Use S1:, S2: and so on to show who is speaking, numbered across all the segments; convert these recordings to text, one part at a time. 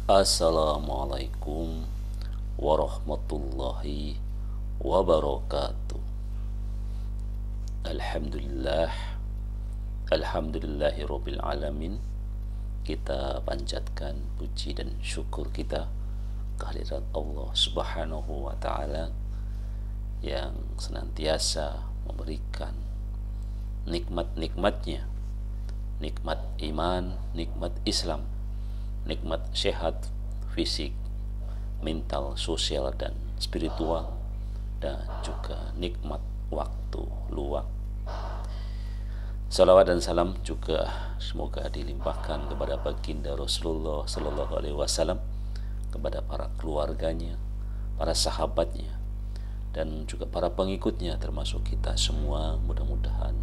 S1: Assalamualaikum warahmatullahi wabarakatuh. Alhamdulillah, alhamdulillahirabbil alamin. Kita panjatkan puji dan syukur kita kehadirat Allah Subhanahu wa taala yang senantiasa memberikan nikmat-nikmatnya, nikmat iman, nikmat Islam, nikmat sehat fisik, mental, sosial, dan spiritual, dan juga nikmat waktu luang. Salawat dan salam juga semoga dilimpahkan kepada baginda Rasulullah Sallallahu Alaihi Wasallam, kepada para keluarganya, para sahabatnya, dan juga para pengikutnya termasuk kita semua. Mudah-mudahan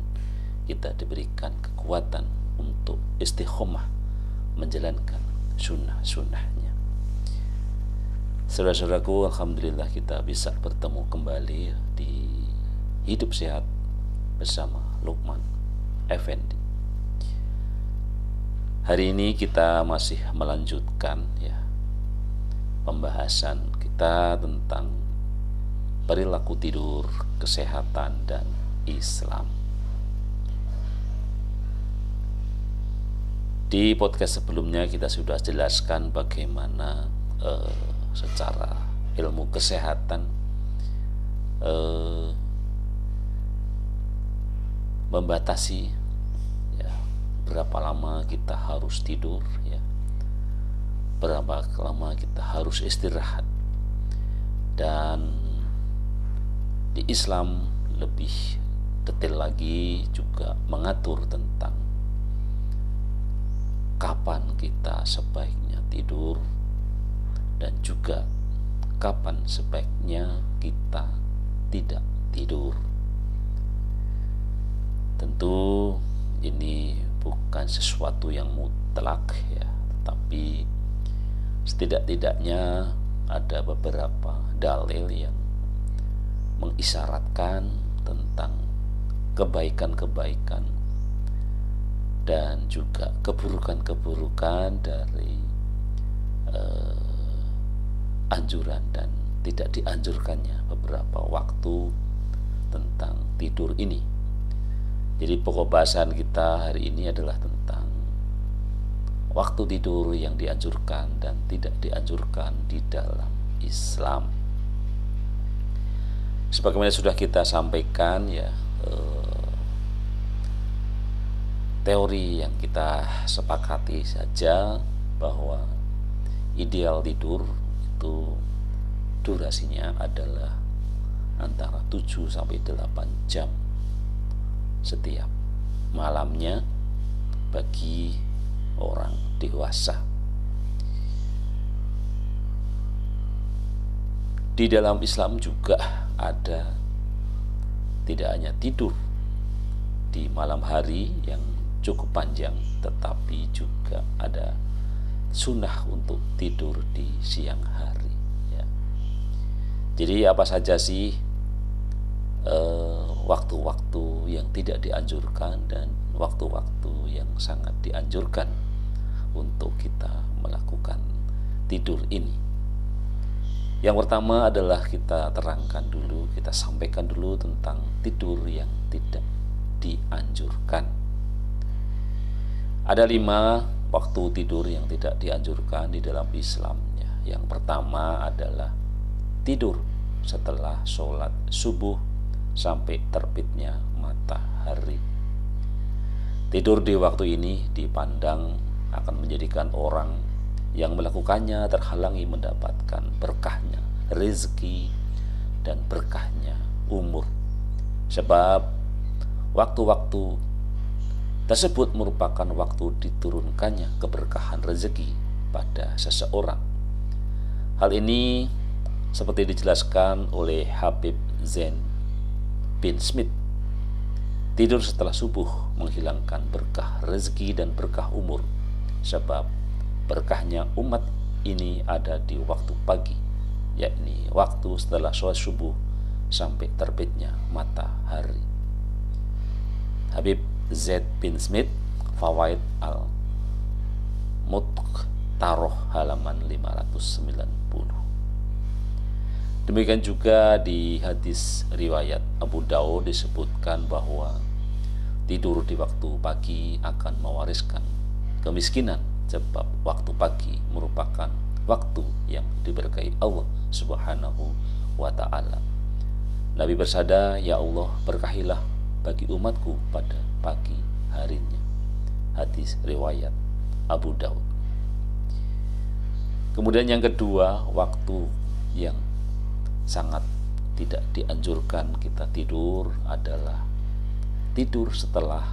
S1: kita diberikan kekuatan untuk istiqomah menjalankan sunnah-sunnahnya. Saudara-saudaraku, alhamdulillah kita bisa bertemu kembali di Hidup Sehat bersama Lukman Effendi. Hari ini kita masih melanjutkan pembahasan kita tentang perilaku tidur, kesehatan, dan Islam. Di podcast sebelumnya kita sudah jelaskan bagaimana secara ilmu kesehatan membatasi berapa lama kita harus tidur, berapa lama kita harus istirahat. Dan di Islam lebih detail lagi juga mengatur tentang kapan kita sebaiknya tidur dan juga kapan sebaiknya kita tidak tidur. Tentu ini bukan sesuatu yang mutlak tetapi setidak-tidaknya ada beberapa dalil yang mengisyaratkan tentang kebaikan-kebaikan dan juga keburukan-keburukan dari anjuran dan tidak dianjurkannya beberapa waktu tentang tidur ini. Jadi pokok bahasan kita hari ini adalah tentang waktu tidur yang dianjurkan dan tidak dianjurkan di dalam Islam. Sebagaimana sudah kita sampaikan teori yang kita sepakati saja bahwa ideal tidur itu durasinya adalah antara 7 sampai 8 jam setiap malamnya bagi orang dewasa. Di dalam Islam juga ada tidak hanya tidur di malam hari yang cukup panjang, tetapi juga ada sunnah untuk tidur di siang hari. Jadi apa saja sih waktu-waktu yang tidak dianjurkan dan waktu-waktu yang sangat dianjurkan untuk kita melakukan tidur ini? Yang pertama adalah kita terangkan dulu, kita sampaikan dulu tentang tidur yang tidak dianjurkan. Ada 5 waktu tidur yang tidak dianjurkan di dalam Islam. Yang pertama adalah tidur setelah sholat subuh sampai terbitnya matahari. Tidur di waktu ini dipandang akan menjadikan orang yang melakukannya terhalangi mendapatkan berkahnya rezeki dan berkahnya umur. Sebab waktu-waktu tersebut merupakan waktu diturunkannya keberkahan rezeki pada seseorang. Hal ini seperti dijelaskan oleh Habib Zain bin Smith, tidur setelah subuh menghilangkan berkah rezeki dan berkah umur, sebab berkahnya umat ini ada di waktu pagi, yakni waktu setelah sholat subuh sampai terbitnya matahari. Habib Zaid bin Smith, Fawaid al-Mutq Taroh halaman 590. Demikian juga di hadis riwayat Abu Daud disebutkan bahwa tidur di waktu pagi akan mewariskan kemiskinan, sebab waktu pagi merupakan waktu yang diberkahi Allah Subhanahu wa ta'ala. Nabi bersabda, "Ya Allah, berkahilah bagi umatku pada pagi harinya." Hadis riwayat Abu Daud. Kemudian yang kedua, waktu yang sangat tidak dianjurkan kita tidur adalah tidur setelah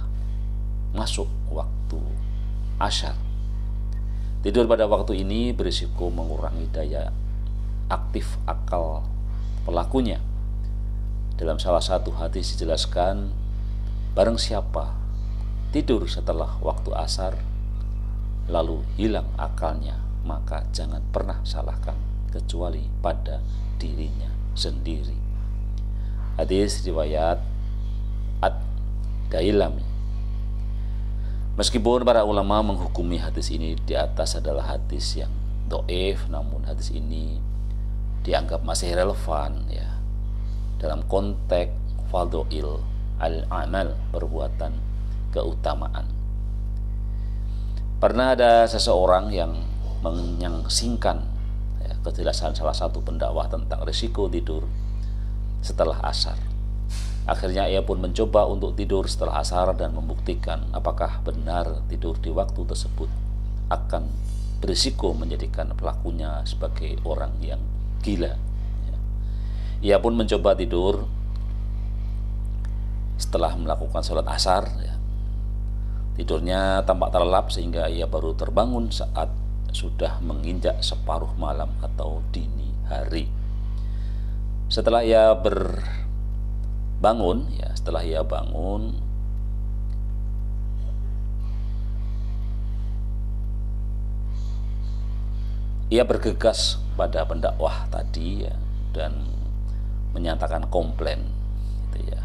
S1: masuk waktu asyar. Tidur pada waktu ini berisiko mengurangi daya aktif akal pelakunya. Dalam salah satu hadis dijelaskan, barang siapa tidur setelah waktu asar lalu hilang akalnya, maka jangan pernah salahkan kecuali pada dirinya sendiri. Hadis riwayat Ad-Dailami. Meskipun para ulama menghukumi hadis ini di atas adalah hadis yang dhaif, namun hadis ini dianggap masih relevan ya dalam konteks fadhail al-amal, perbuatan keutamaan. Pernah ada seseorang yang menyangsingkan kejelasan salah satu pendakwah tentang risiko tidur setelah asar. Akhirnya ia pun mencoba untuk tidur setelah asar dan membuktikan apakah benar tidur di waktu tersebut akan berisiko menjadikan pelakunya sebagai orang yang gila. Ia pun mencoba tidur setelah melakukan sholat asar. Tidurnya tampak terlelap sehingga ia baru terbangun saat sudah menginjak separuh malam atau dini hari. Setelah ia bangun, ia bergegas pada pendakwah tadi ya, dan menyatakan komplain gitu ya.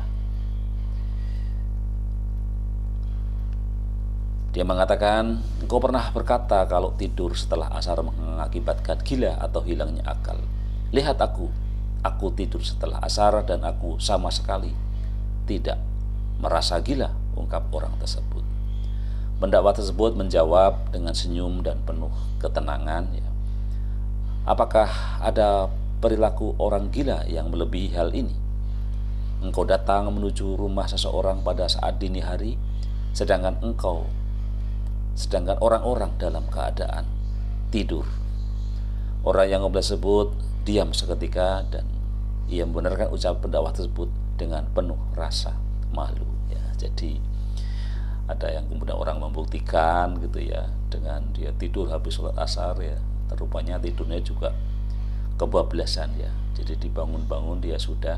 S1: Dia mengatakan, "Engkau pernah berkata kalau tidur setelah asar mengakibatkan gila atau hilangnya akal. Lihat aku tidur setelah asar dan aku sama sekali tidak merasa gila," ungkap orang tersebut. Pendakwa tersebut menjawab dengan senyum dan penuh ketenangan ya. "Apakah ada perilaku orang gila yang melebihi hal ini? Engkau datang menuju rumah seseorang pada saat dini hari, sedangkan orang-orang dalam keadaan tidur. Orang yang ngobrol tersebut diam seketika dan ia membenarkan ucapan pendakwah tersebut dengan penuh rasa malu ya. Jadi ada yang kemudian orang membuktikan gitu ya, dengan dia tidur habis sholat asar ya, rupanya tidurnya juga kebablasan ya. Jadi dibangun-bangun dia sudah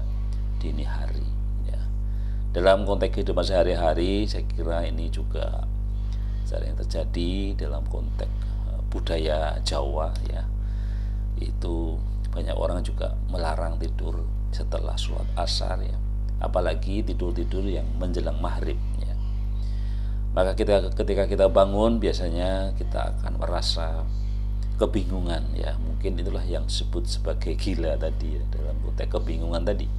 S1: dini hari ya. Dalam konteks kehidupan sehari-hari saya kira ini juga sering terjadi dalam konteks budaya Jawa ya. Itu banyak orang juga melarang tidur setelah sholat asar ya, apalagi tidur-tidur yang menjelang maghrib ya. Maka ketika kita bangun biasanya kita akan merasa kebingungan ya. Mungkin itulah yang disebut sebagai gila tadi ya, dalam konteks kebingungan tadi.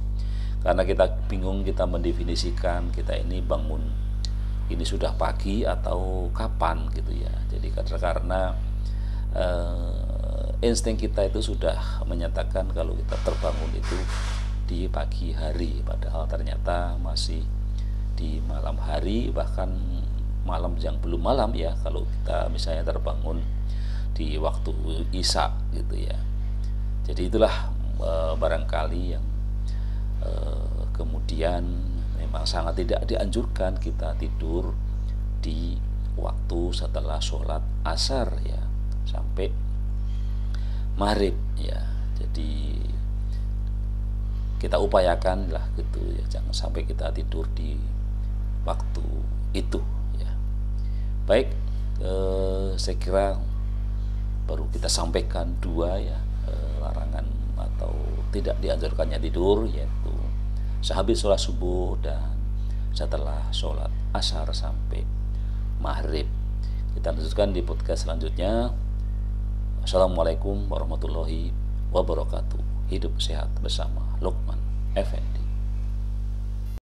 S1: Karena kita bingung, kita mendefinisikan kita ini bangun ini sudah pagi atau kapan gitu ya. Jadi karena insting kita itu sudah menyatakan kalau kita terbangun itu di pagi hari, padahal ternyata masih di malam hari, bahkan malam yang belum malam ya, kalau kita misalnya terbangun di waktu isya gitu ya. Jadi itulah barangkali yang kemudian memang sangat tidak dianjurkan kita tidur di waktu setelah sholat asar ya sampai maghrib ya. Jadi kita upayakan lah gitu ya, jangan sampai kita tidur di waktu itu ya. Baik, saya kira baru kita sampaikan dua ya larangan atau tidak dianjurkannya tidur, yaitu sehabis sholat subuh dan setelah sholat asar sampai maghrib. Kita lanjutkan di podcast selanjutnya. Assalamualaikum warahmatullahi wabarakatuh. Hidup sehat bersama Luqman.